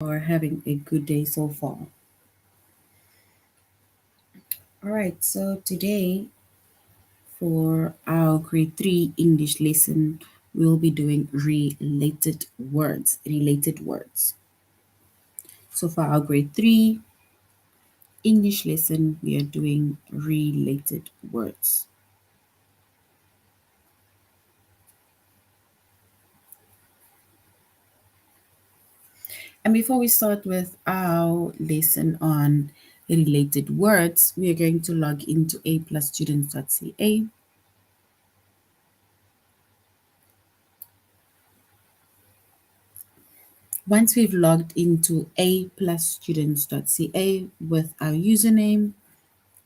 are having a good day so far. All right, so today for our grade 3 English lesson, we'll be doing related words. Related words. So for our grade 3 English lesson, we are doing related words. And before we start with our lesson on related words, we are going to log into aplusstudents.ca. Once we've logged into aplusstudents.ca with our username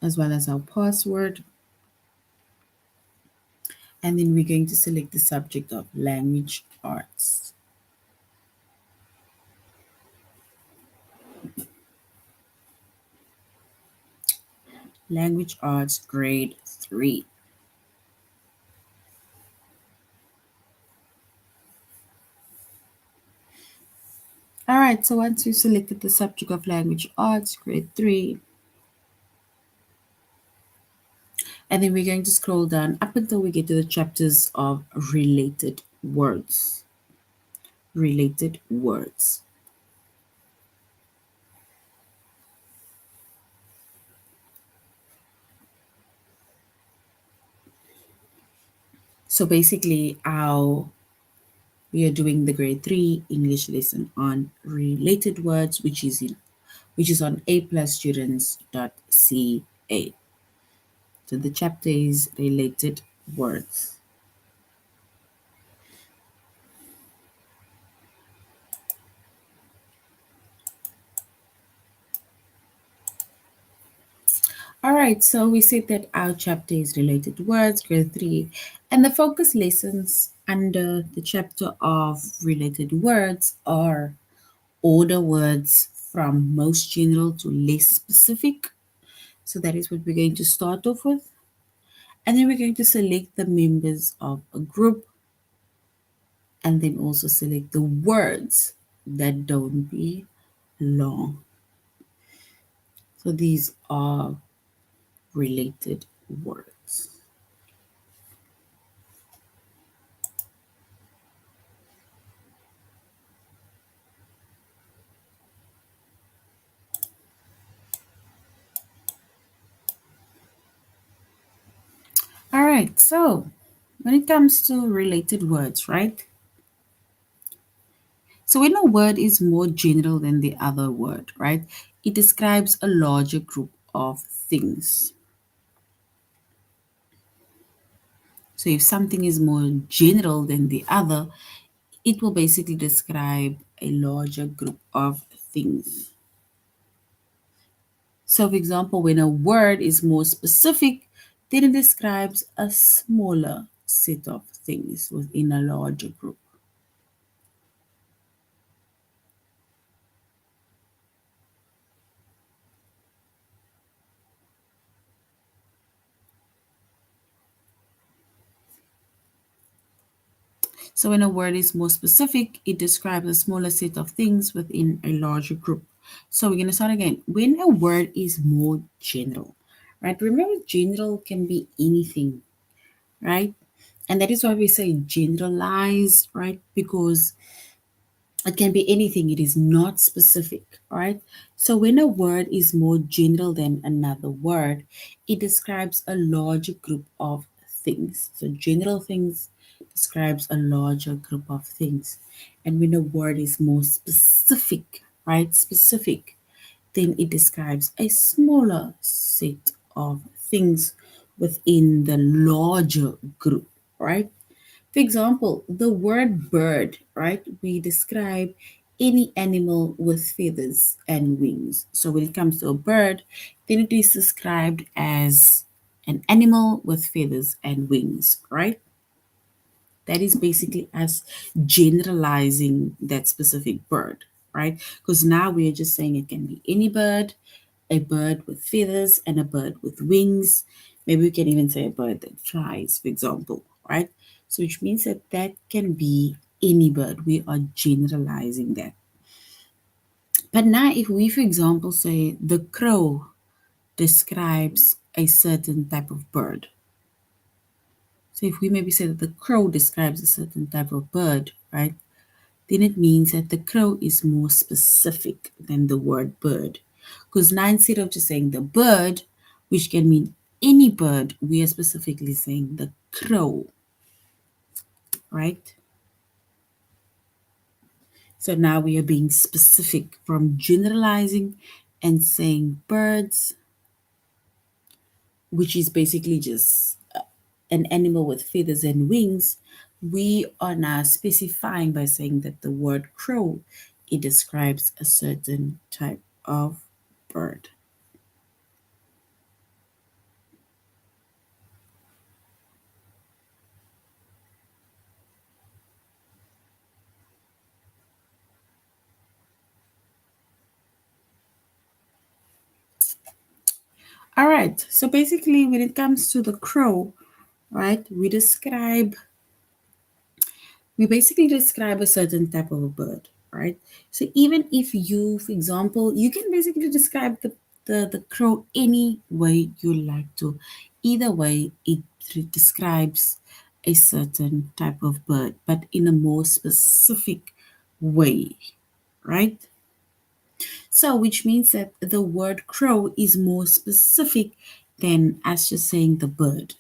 as well as our password, and then we're going to select the subject of language arts. Language arts grade 3. All right, so once we've selected the subject of language arts grade 3, and then we're going to scroll down up until we get to the chapters of related words. Related words. So basically, we are doing the grade 3 English lesson on related words, which is on aplusstudents.ca. So the chapter is related words. All right, so we said that our chapter is related words, grade 3, and the focus lessons under the chapter of related words are order words from most general to less specific. So that is what we're going to start off with. And then we're going to select the members of a group and then also select the words that don't be long. So these are related words. All right, so when it comes to related words, right? So when a word is more general than the other word, right, it describes a larger group of things. So if something is more general than the other, it will basically describe a larger group of things. So, for example, when a word is more specific, then it describes a smaller set of things within a larger group. So, when a word is more specific, it describes a smaller set of things within a larger group. So, we're going to start again. When a word is more general, right? Remember, general can be anything, right? And that is why we say generalize, right? Because it can be anything, it is not specific, right? So when a word is more general than another word, it describes a larger group of things. So general things describes a larger group of things. And when a word is more specific, right? Specific, then it describes a smaller set of things within the larger group, right? For example, the word bird, right? We describe any animal with feathers and wings. So when it comes to a bird, then it is described as an animal with feathers and wings, right? That is basically us generalizing that specific bird, right? Because now we are just saying it can be any bird, a bird with feathers, and a bird with wings. Maybe we can even say a bird that flies, for example, right? So, which means that that can be any bird. We are generalizing that. But now, if we, for example, say the crow describes a certain type of bird, so if we maybe say that the crow describes a certain type of bird, right, then it means that the crow is more specific than the word bird. Because now, instead of just saying the bird, which can mean any bird, we are specifically saying the crow, right? So now we are being specific from generalizing and saying birds, which is basically just an animal with feathers and wings. We are now specifying by saying that the word crow, it describes a certain type of bird. All right. So basically, when it comes to the crow, right, we basically describe a certain type of a bird, right? So even if you, for example, you can basically describe the crow any way you like to. Either way, it describes a certain type of bird, but in a more specific way, right? So, which means that the word crow is more specific than us just saying the bird.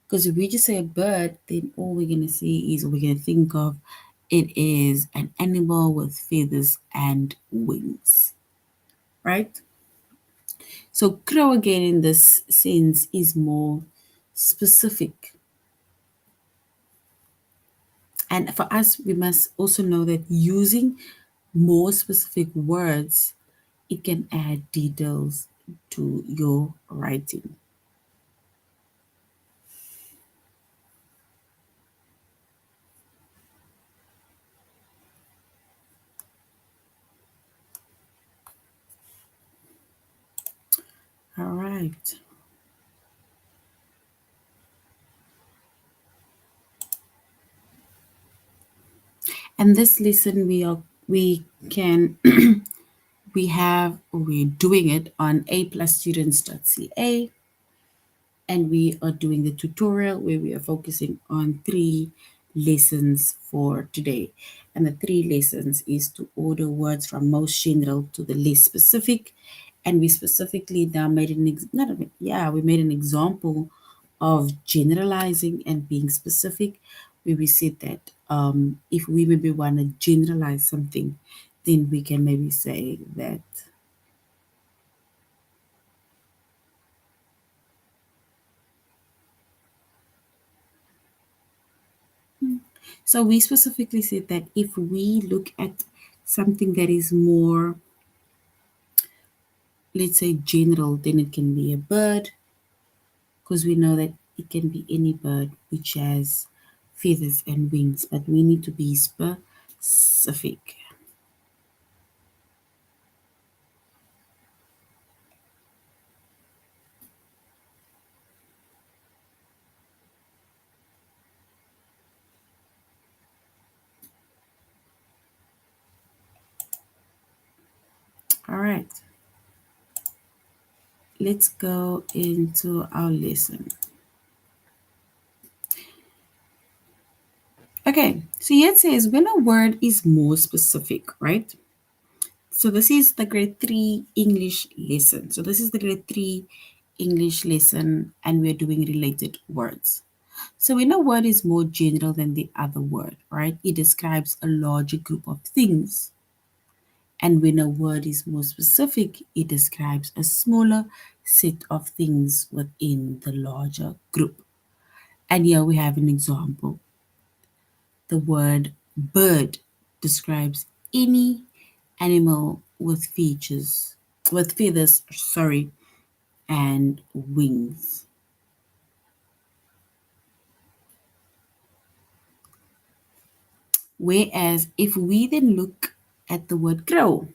Because if we just say a bird, then all we're going to see is, we're going to think of, it is an animal with feathers and wings, right? So, crow again in this sense is more specific. And for us, we must also know that using more specific words, it can add details to your writing. All right. And this lesson we can we're doing it on aplusstudents.ca, and we are doing the tutorial where we are focusing on three lessons for today. And the three lessons is to order words from most general to the least specific. And we specifically now made not a, yeah, we made an example of generalizing and being specific, where we said that if we maybe want to generalize something, then we can maybe say that. So we specifically said that if we look at something that is more, let's say, general, then it can be a bird, because we know that it can be any bird which has feathers and wings, but we need to be specific. All right, let's go into our lesson. Okay, so here it says when a word is more specific, right? So this is the grade 3 English lesson. So this is the grade 3 English lesson, and we're doing related words. So when a word is more general than the other word, right, it describes a larger group of things. And when a word is more specific, it describes a smaller set of things within the larger group. And here we have an example. The word bird describes any animal with feathers, sorry, and wings. Whereas if we then look at the word crow,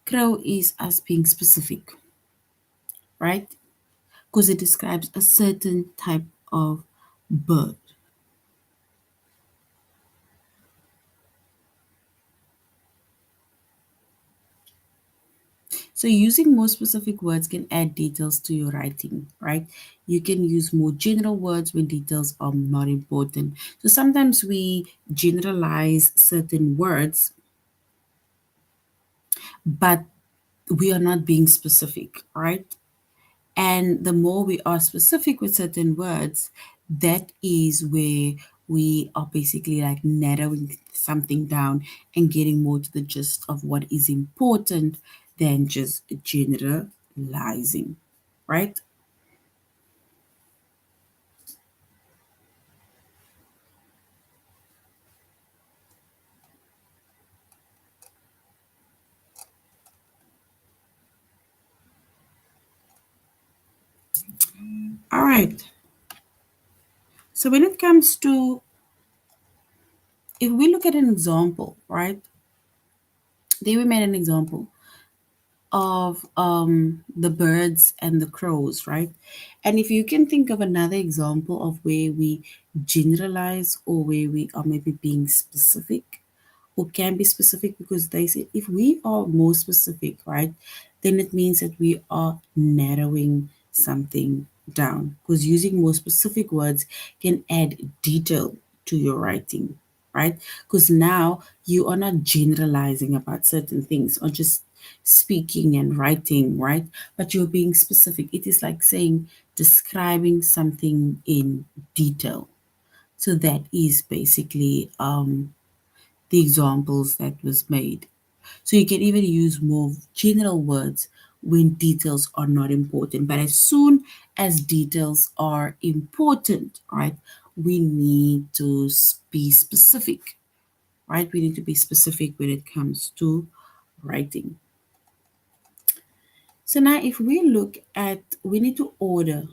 crow is us being specific, right? Because it describes a certain type of bird. So using more specific words can add details to your writing, right? You can use more general words when details are not important. So sometimes we generalize certain words, but we are not being specific, right? And the more we are specific with certain words, that is where we are basically like narrowing something down and getting more to the gist of what is important than just generalizing, right? All right. So when it comes to, if we look at an example, right? There we made an example of the birds and the crows, right? And if you can think of another example of where we generalize or where we are maybe being specific or can be specific, because they say if we are more specific, right, then it means that we are narrowing something down, because using more specific words can add detail to your writing, right? Because now you are not generalizing about certain things or just speaking and writing, right? But you're being specific. It is like saying, describing something in detail. So that is basically the examples that was made. So you can even use more general words when details are not important. But as soon as details are important, right, we need to be specific, right? We need to be specific when it comes to writing. So now if we look at, we need to order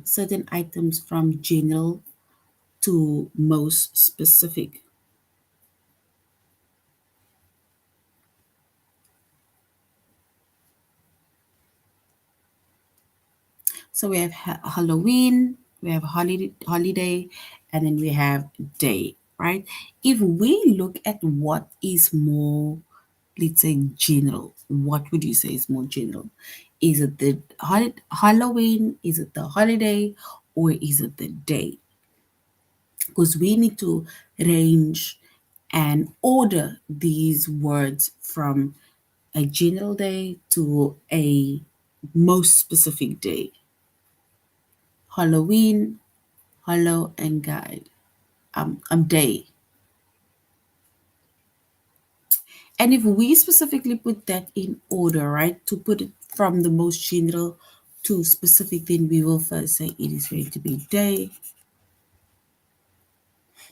certain items from general to most specific. So we have Halloween, we have holiday, and then we have day, right? If we look at what is more, let's say, general, what would you say is more general? Is it the Halloween? Is it the holiday? Or is it the day? Because we need to range and order these words from a general day to a most specific day. Halloween, Hollow, and Guide. Day. And if we specifically put that in order, right, to put it from the most general to specific, then we will first say it is going to be day.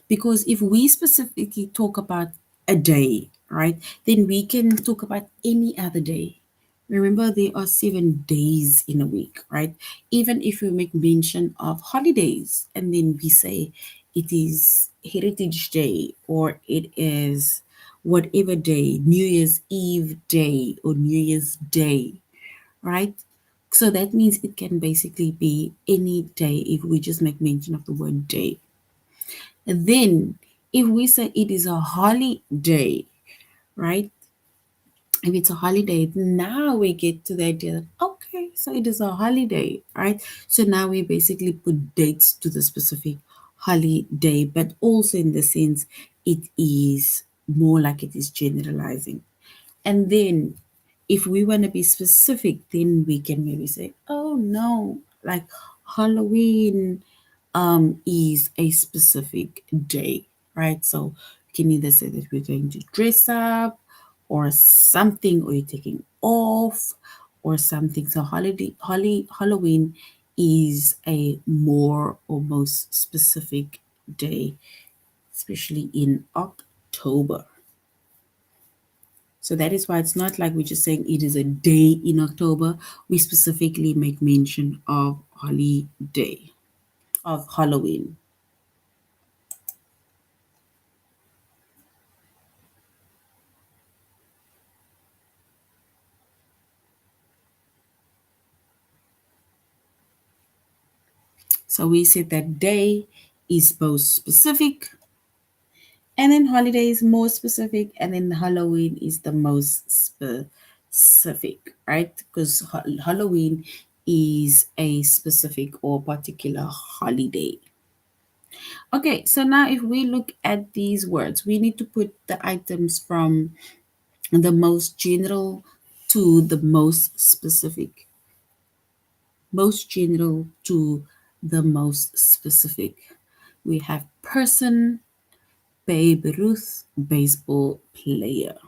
Because if we specifically talk about a day, right, then we can talk about any other day. Remember, there are 7 days in a week, right? Even if we make mention of holidays and then we say it is Heritage Day or it is whatever day, New Year's Eve day or New Year's Day, right? So that means it can basically be any day if we just make mention of the word day. Then, if we say it is a holiday, right? If it's a holiday, now we get to the idea that, okay, so it is a holiday, right? So now we basically put dates to the specific holiday, but also in the sense it is more like it is generalizing. And then if we want to be specific, then we can maybe say, oh no, like Halloween is a specific day, right? So you can either say that we're going to dress up or something, or you're taking off or something. So Halloween is a more or most specific day, especially in October. So that is why it's not like we're just saying it is a day in October. We specifically make mention of holiday, of Halloween. So we said that day is most specific, and then holiday is more specific, and then Halloween is the most specific. specific, right? Because Halloween is a specific or particular holiday. Okay, so now if we look at these words, we need to put the items from the most general to the most specific. Most general to the most specific. We have person, Babe Ruth, baseball player.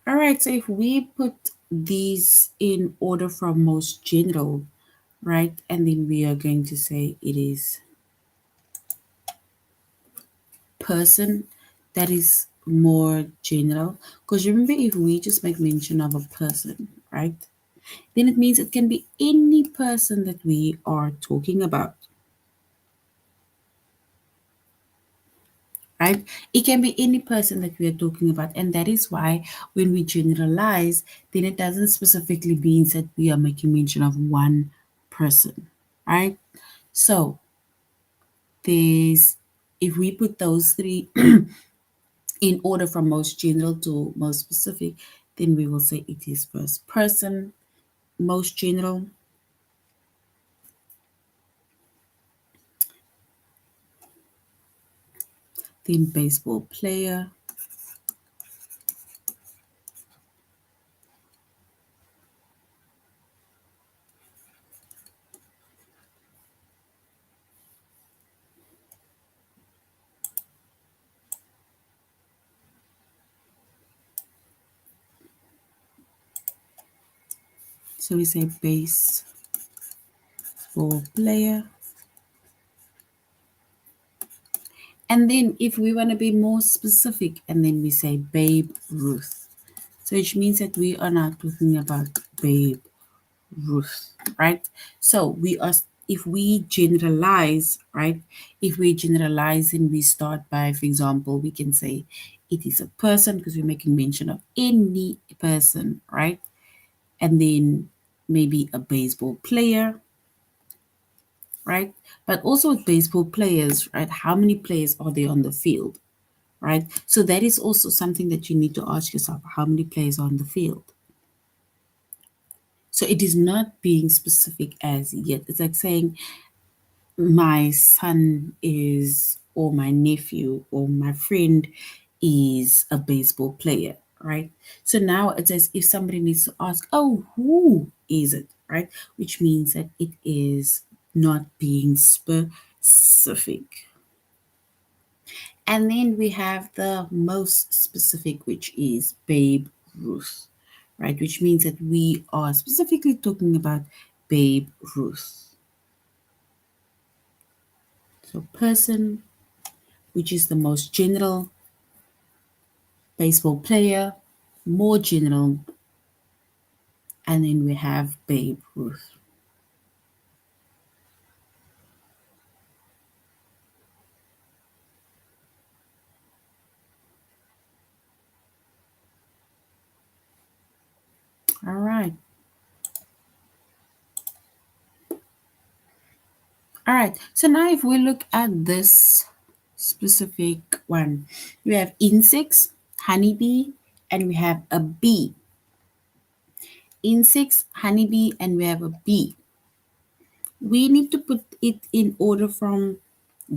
All right, so if we put these in order from most general, right, and then we are going to say it is person, that is more general. Because remember, if we just make mention of a person, right, then it means it can be any person that we are talking about. Right? It can be any person that we are talking about, and that is why when we generalize, then it doesn't specifically mean that we are making mention of one person, right? So there's if we put those three in order from most general to most specific, then we will say it is first person, most general, then baseball player, so we say baseball player. And then if we want to be more specific, and then we say Babe Ruth. So which means that we are not talking about Babe Ruth, right? So we are, if we generalize, right? If we generalize and we start by, for example, we can say it is a person because we're making mention of any person, right? And then maybe a baseball player, right? But also with baseball players, right? How many players are there on the field? Right? So that is also something that you need to ask yourself, how many players are on the field? So it is not being specific as yet. It's like saying, my son is, or my nephew, or my friend is a baseball player, right? So now it's as if somebody needs to ask, oh, who is it, right? Which means that it is not being specific. And then we have the most specific, which is Babe Ruth, right? Which means that we are specifically talking about Babe Ruth. So, person, which is the most general, baseball player, more general, and then we have Babe Ruth. All right. All right. So now if we look at this specific one, we have insects, honeybee, and we have a bee. Insects, honeybee, and we have a bee. We need to put it in order from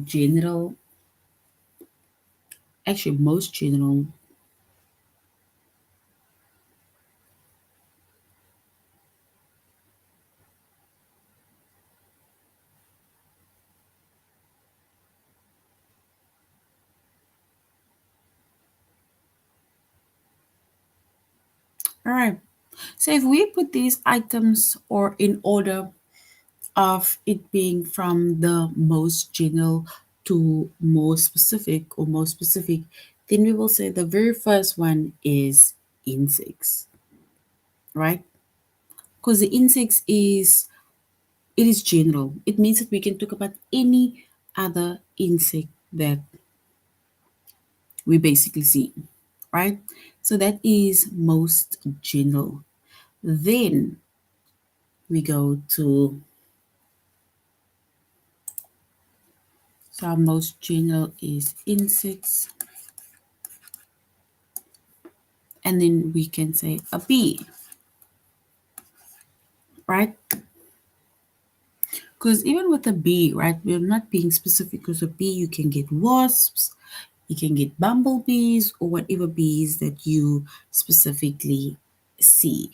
general, actually most general. All right. So if we put these items or in order of it being from the most general to more specific or more specific, then we will say the very first one is insects, right? Because the insects is, it is general. It means that we can talk about any other insect that we basically see, right? So that is most general. Then we go to, so our most general is insects. and then we can say a bee, right? Because even with a bee, right, we're not being specific, because a bee, you can get wasps, you can get bumblebees, or whatever bees that you specifically see,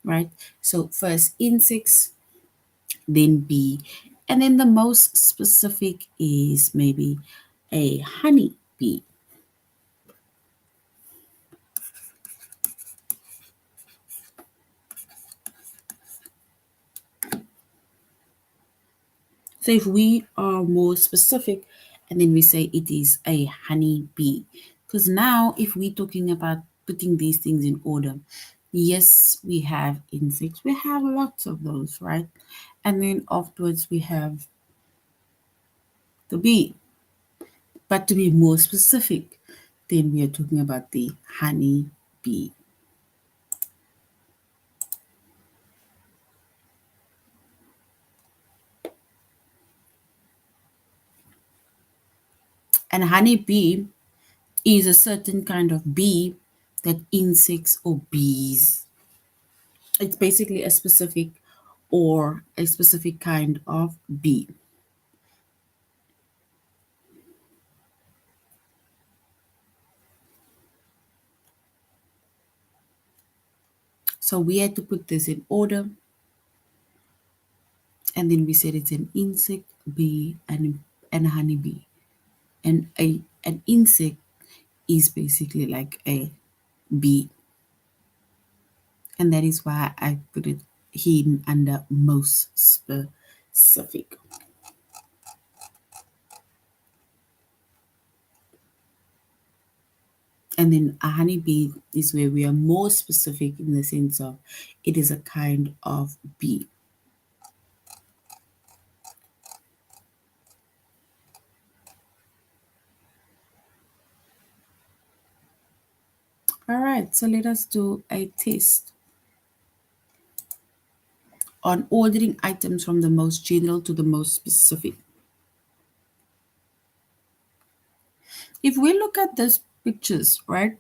right? So first insects, then bee, and then the most specific is maybe a honey bee. So if we are more specific, and then we say it is a honey bee, because now if we're talking about putting these things in order, yes, we have insects, we have lots of those, right? And then afterwards we have the bee. But to be more specific, then we are talking about the honey bee. And honey bee is a certain kind of bee that insects or bees. It's basically a specific or a specific kind of bee. So we had to put this in order, and then we said it's an insect, bee, and a honey bee. And an insect is basically like a bee, and that is why I put it him under most specific. And then a honeybee is where we are more specific in the sense of it is a kind of bee. All right, so let us do a test on ordering items from the most general to the most specific. If we look at these pictures, right,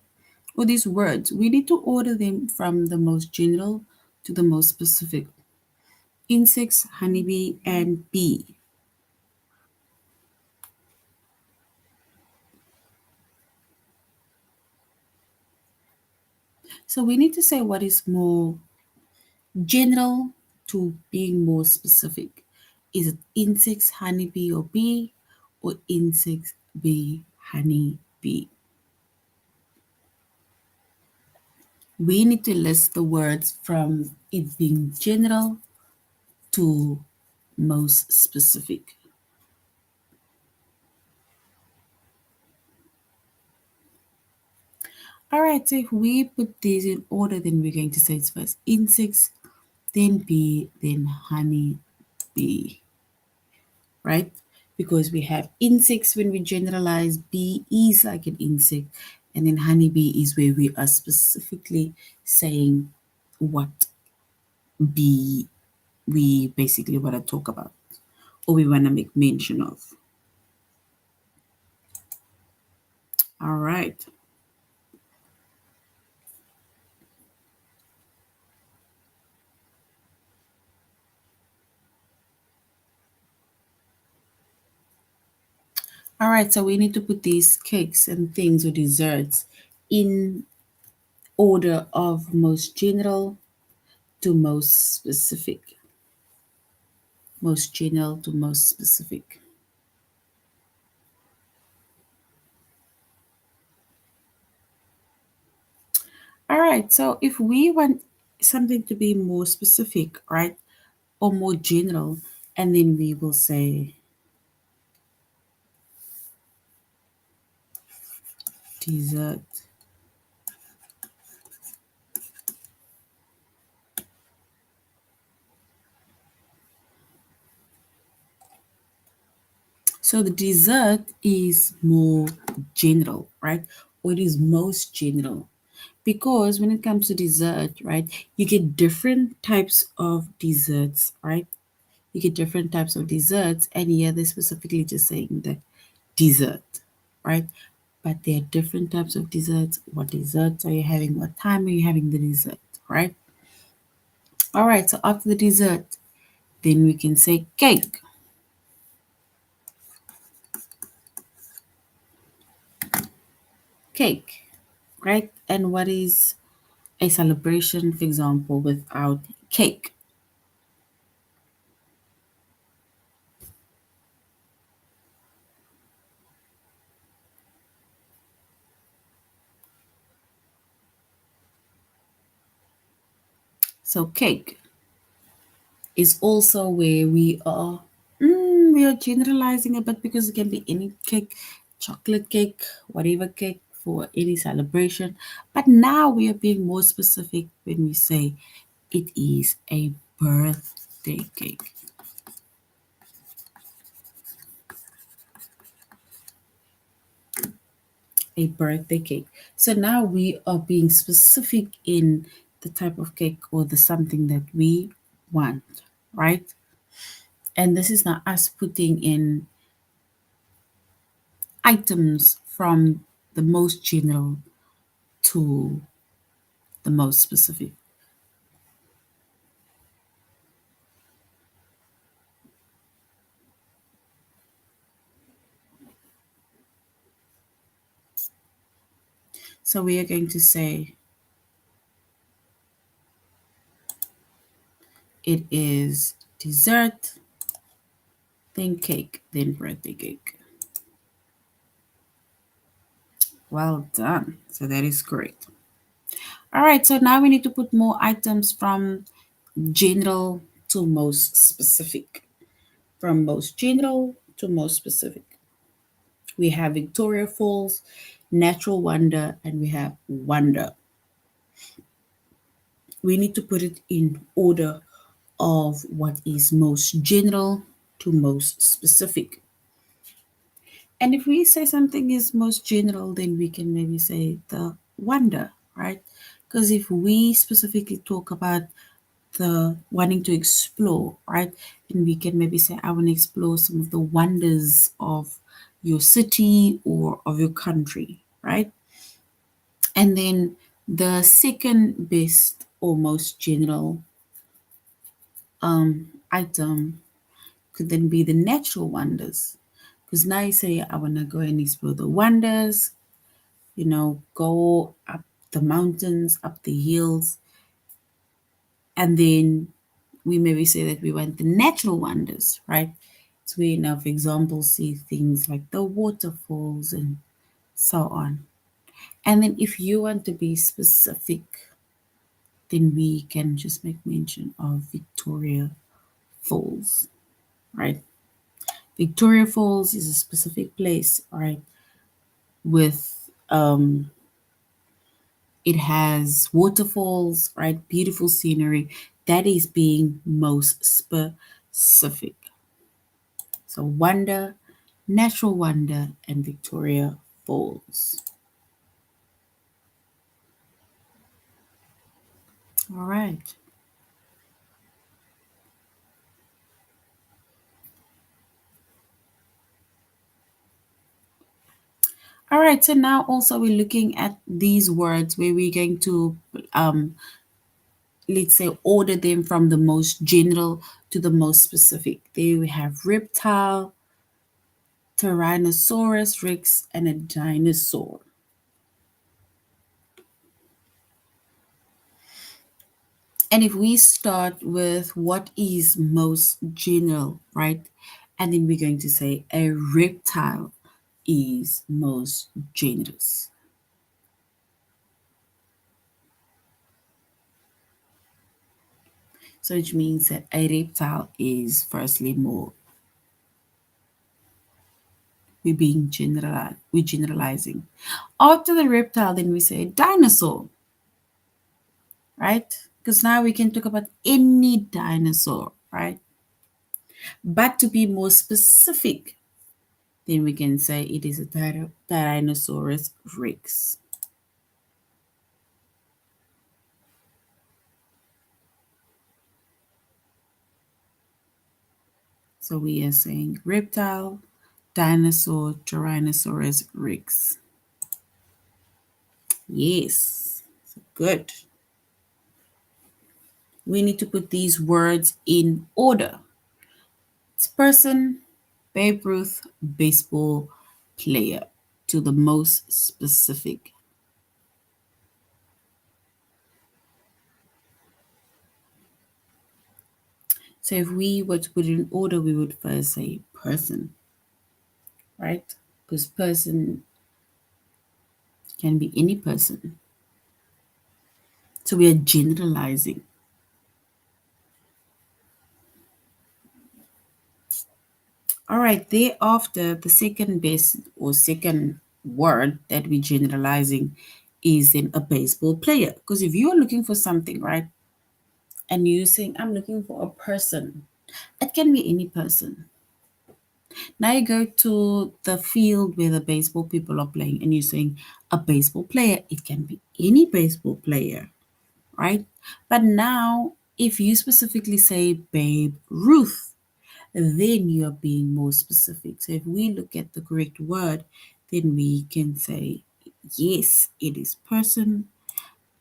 or these words, we need to order them from the most general to the most specific. Insects, honeybee, and bee. So we need to say what is more general to being more specific. Is it insects, honeybee, or bee, or insects, bee, honey, bee? We need to list the words from it being general to most specific. All right, so if we put these in order, then we're going to say it's first insects, then bee, then honey, bee, right? Because we have insects when we generalize, bee is like an insect, and then honeybee is where we are specifically saying what bee we basically want to talk about or we want to make mention of. All right. All right, so we need to put these cakes and things or desserts in order of most general to most specific. Most general to most specific. All right, so if we want something to be more specific, right, or more general, and then we will say dessert. So the dessert is more general, right? Or it is most general. Because when it comes to dessert, right, you get different types of desserts, right? You get different types of desserts, and here they're specifically just saying the dessert, right? but there are different types of desserts. What desserts are you having? What time are you having the dessert? Right? All right, so after the dessert, then we can say cake. Cake, right? And what is a celebration, for example, without cake? So cake is also where we are generalizing a bit because it can be any cake, chocolate cake, whatever cake for any celebration. But now we are being more specific when we say it is a birthday cake. A birthday cake. So now we are being specific in the type of cake or the something that we want, right? And this is not us putting in items from the most general to the most specific. So we are going to say it is dessert, then cake, then birthday cake. Well done. So that is great. All right, so now we need to put more items from general to most specific. From most general to most specific. We have Victoria Falls, Natural Wonder, and we have Wonder. We need to put it in order of what is most general to most specific. And if we say something is most general, then we can maybe say the wonder, right? Because if we specifically talk about the wanting to explore, right? And we can maybe say, I want to explore some of the wonders of your city or of your country, right? And then the second best or most general item could then be the natural wonders. Because now you say, I want to go and explore the wonders, go up the mountains, up the hills, and then we maybe say that we want the natural wonders, right? So we now, for example, see things like the waterfalls and so on. And then if you want to be specific, then we can just make mention of Victoria Falls, right? Victoria Falls is a specific place, right? With it has waterfalls, right? Beautiful scenery. That is being most specific. So wonder, natural wonder, and Victoria Falls. All right. All right. So now also we're looking at these words where we're going to let's say order them from the most general to the most specific. There we have reptile, Tyrannosaurus rex, and a dinosaur. And if we start with what is most general, right? And then we're going to say a reptile is most generous. So which means that a reptile is firstly more. We're generalizing. After the reptile, then we say dinosaur, right? Because now we can talk about any dinosaur, right? But to be more specific, then we can say it is a Tyrannosaurus rex. So we are saying reptile, dinosaur, Tyrannosaurus rex. Yes. Good. We need to put these words in order. It's person, Babe Ruth, baseball player, to the most specific. So if we were to put it in order, we would first say person, right? Because person can be any person. So we are generalizing. All right, thereafter, the second best or second word that we're generalizing is in a baseball player. Because if you're looking for something, right, and you're saying, I'm looking for a person, it can be any person. Now you go to the field where the baseball people are playing and you're saying a baseball player, it can be any baseball player, right? But now, if you specifically say Babe Ruth, then you are being more specific. So if we look at the correct word, then we can say, yes, it is person,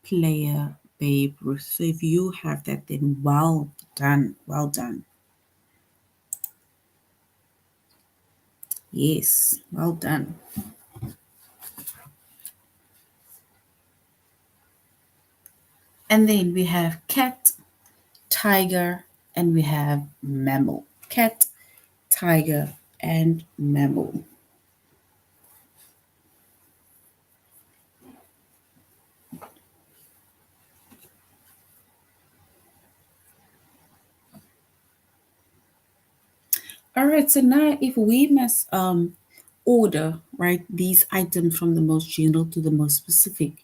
player, Babe Ruth. So if you have that, then well done, well done. Yes, well done. And then we have cat, tiger, and we have mammal. Cat, tiger, and mammal. All right, so now if we must order, right, these items from the most general to the most specific,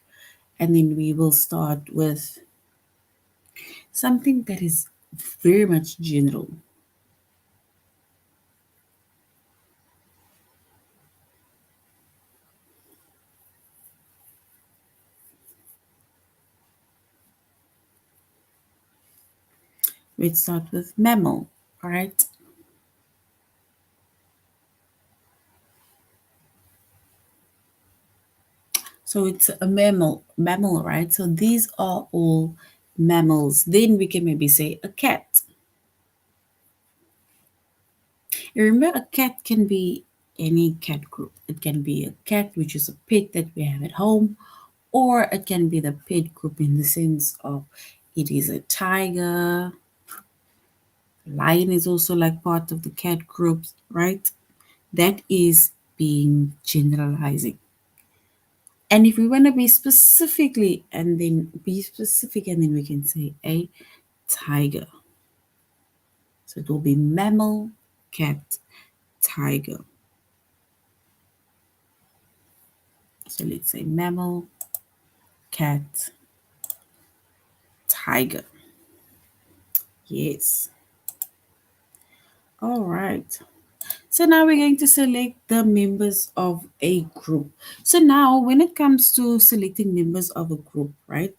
and then we will start with something that is very much general. Let's start with mammal, all right? So it's a mammal, right? So these are all mammals. Then we can maybe say a cat. You remember, a cat can be any cat group. It can be a cat, which is a pet that we have at home, or it can be the pet group in the sense of it is a tiger. Lion is also like part of the cat groups, right? That is being generalizing. And if we want to be specifically and then be specific, and then we can say a tiger. So it will be mammal, cat, tiger. So let's say mammal, cat, tiger. Yes. All right. So now we're going to select the members of a group. So now when it comes to selecting members of a group, right?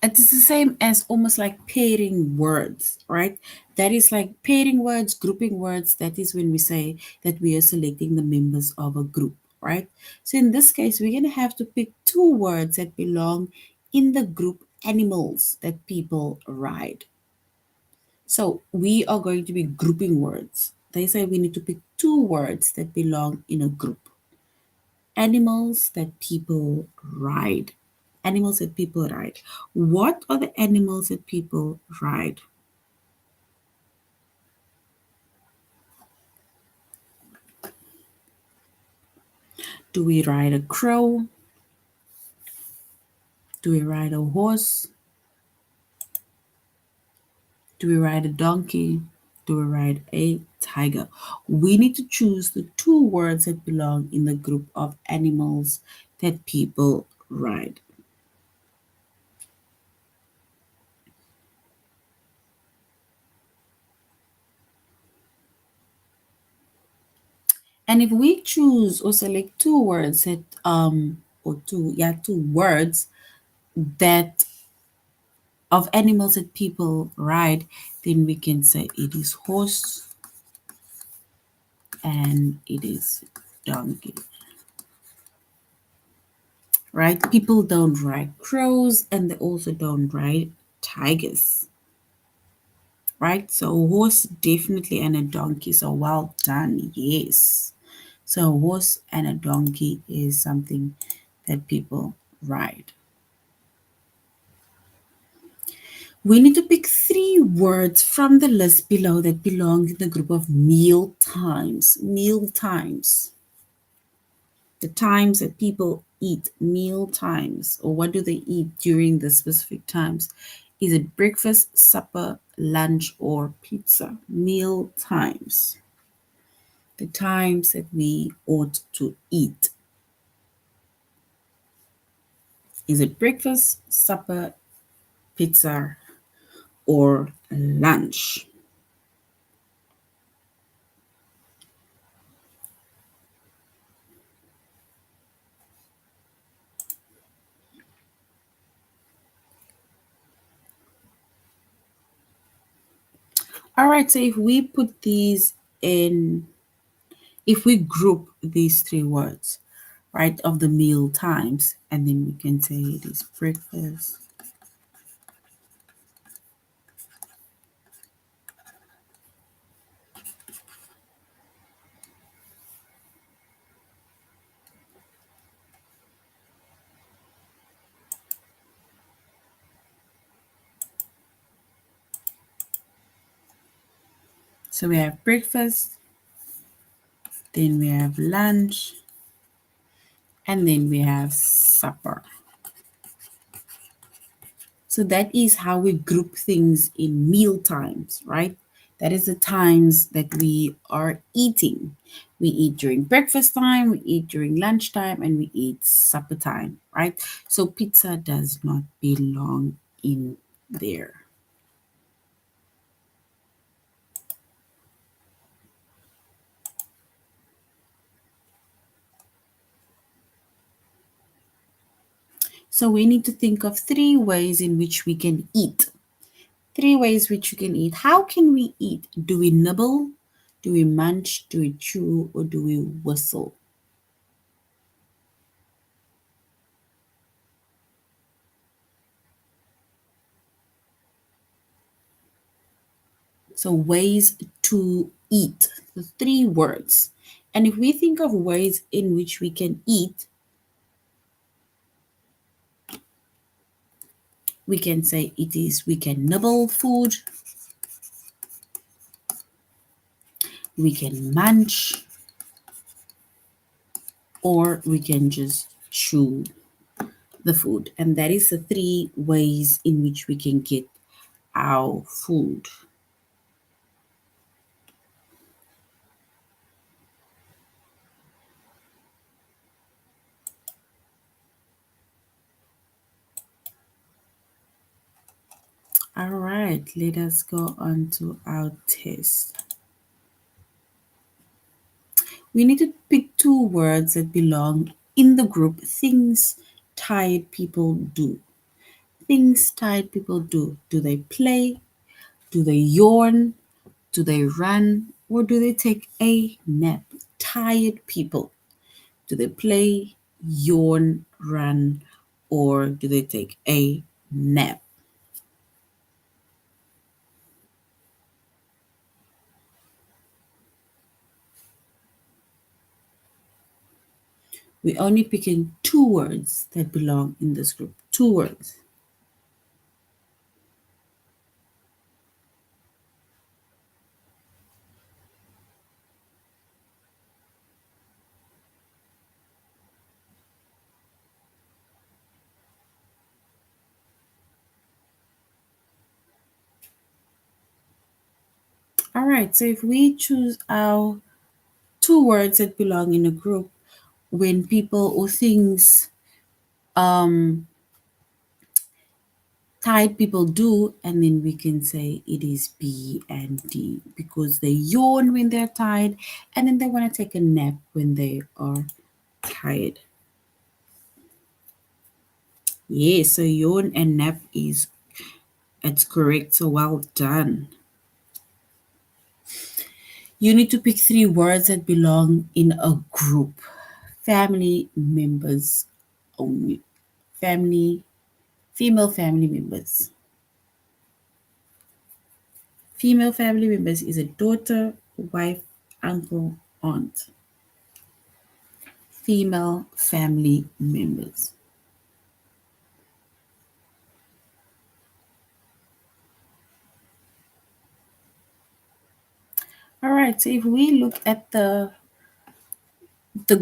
It is the same as almost like pairing words, right? That is like pairing words, grouping words. That is when we say that we are selecting the members of a group, right? So in this case, we're going to have to pick two words that belong in the group animals that people ride. So we are going to be grouping words. They say we need to pick two words that belong in a group. Animals that people ride. Animals that people ride. What are the animals that people ride? Do we ride a crow? Do we ride a horse? Do we ride a donkey? Do we ride a tiger? We need to choose the two words that belong in the group of animals that people ride. And if we choose or select two words that or two words that of animals that people ride, then we can say it is horse and it is donkey. Right? People don't ride crows and they also don't ride tigers. Right? So a horse definitely and a donkey. So well done. Yes. So a horse and a donkey is something that people ride. We need to pick 3 words from the list below that belong in the group of meal times. Meal times. The times that people eat, meal times, or what do they eat during the specific times? Is it breakfast, supper, lunch, or pizza? Meal times. The times that we ought to eat. Is it breakfast, supper, pizza, or lunch? All right, so if we put these in, if we group these 3 words, right, of the meal times, and then we can say it is breakfast, so we have breakfast, then we have lunch, and then we have supper. So that is how we group things in meal times, right? That is the times that we are eating. We eat during breakfast time, we eat during lunchtime, and we eat supper time, right? So pizza does not belong in there. So we need to think of 3 ways in which we can eat. 3 ways which you can eat. How can we eat? Do we nibble? Do we munch? Do we chew? Or do we whistle? So, ways to eat, the 3 words. And if we think of ways in which we can eat, we can say it is we can nibble food, we can munch, or we can just chew the food. And that is the 3 ways in which we can get our food. All right, let us go on to our test. We need to pick 2 words that belong in the group things tired people do. Things tired people do. Do they play? Do they yawn? Do they run? Or do they take a nap? Tired people. Do they play, yawn, run, or do they take a nap? We're only picking 2 words that belong in this group. 2 words. All right, so if we choose our 2 words that belong in a group, when people or things tired people do, and then we can say it is B and D because they yawn when they're tired and then they want to take a nap when they are tired. Yeah, so yawn and nap is it's correct. So well done. You need to pick three words that belong in a group. Family members only. Family, female family members. Female family members is a daughter, wife, uncle, aunt. Female family members. All right, so if we look at the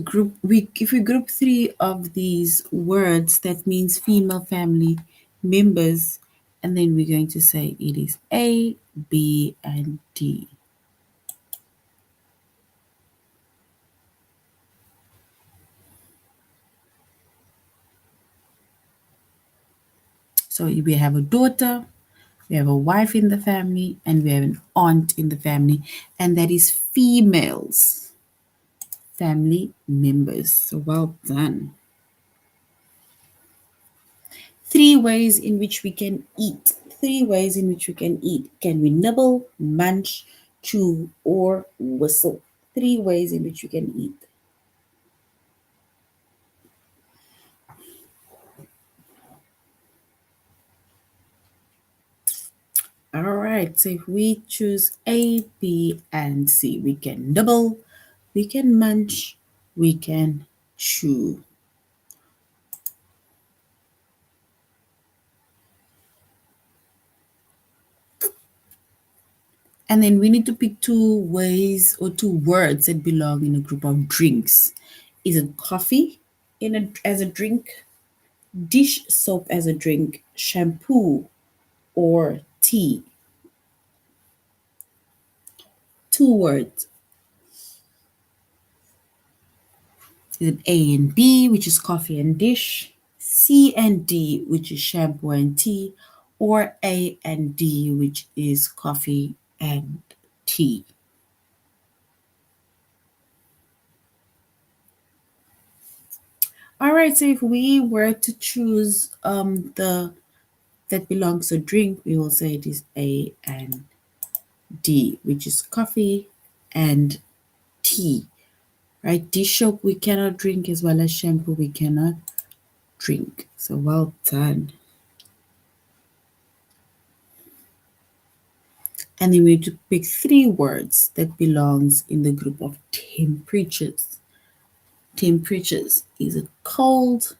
group, we if we group three of these words, that means female family members, and then we're going to say it is A, B, and D. So we have a daughter, we have a wife in the family, and we have an aunt in the family, and that is females family members. So well done. Three ways in which we can eat. Three ways in which we can eat. Can we nibble, munch, chew, or whistle? Three ways in which we can eat. All right, so if we choose A, B, and C, we can nibble, we can munch, we can chew. And then we need to pick two ways or two words that belong in a group of drinks. Is it coffee as a drink, dish soap as a drink, shampoo, or tea? Two words. Is it A and B, which is coffee and dish, C and D, which is shampoo and tea, or A and D, which is coffee and tea? All right, so if we were to choose the that belongs to drink, we will say it is A and D, which is coffee and tea. Right? Dish soap we cannot drink, as well as shampoo we cannot drink. So well done. And then we need to pick three words that belongs in the group of temperatures. Temperatures. Is it cold,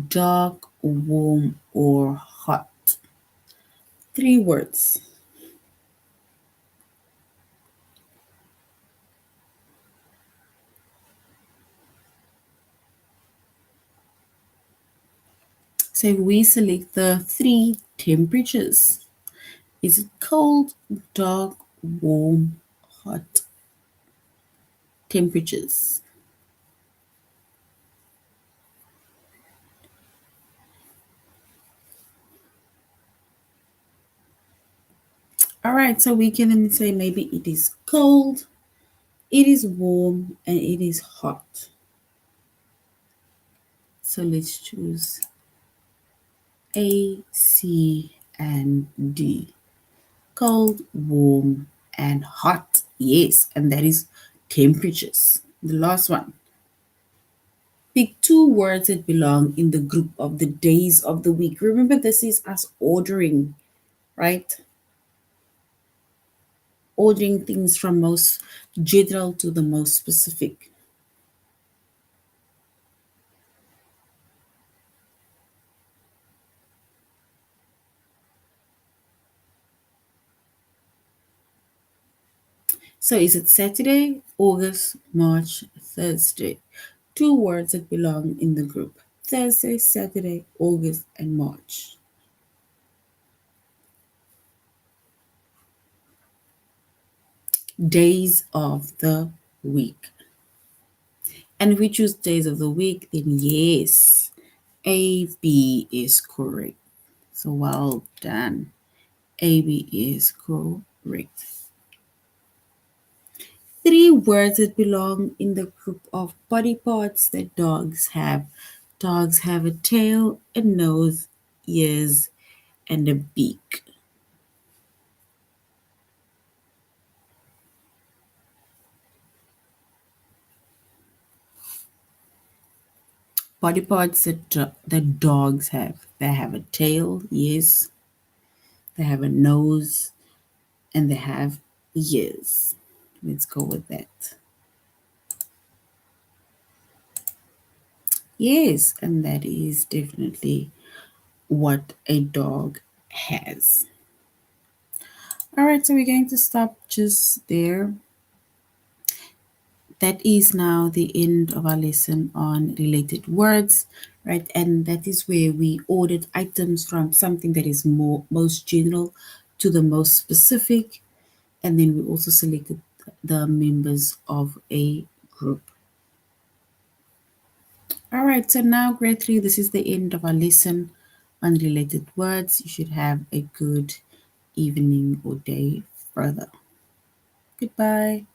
dark, warm, or hot? Three words. So if we select the three temperatures, is it cold, dark, warm, hot? Temperatures. All right, so we can then say maybe it is cold, it is warm, and it is hot. So let's choose A, C, and D. Cold, warm, and hot. Yes, and that is temperatures. The last one. Pick two words that belong in the group of the days of the week. Remember, this is us ordering, right? Ordering things from most general to the most specific. So is it Saturday, August, March, Thursday? Two words that belong in the group. Thursday, Saturday, August, and March. Days of the week. And if we choose days of the week, then yes, A, B is correct. So well done. A, B is correct. Three words that belong in the group of body parts that dogs have. Dogs have a tail, a nose, ears, and a beak. Body parts that dogs have. They have a tail, yes. They have a nose, and they have ears. Let's go with that. Yes, and that is definitely what a dog has. All right, so we're going to stop just there. That is now the end of our lesson on related words, right? And that is where we ordered items from something that is most general to the most specific, and then we also selected the members of a group. All right, so now grade 3, this is the end of our lesson on related words. You should have a good evening or day further. Goodbye.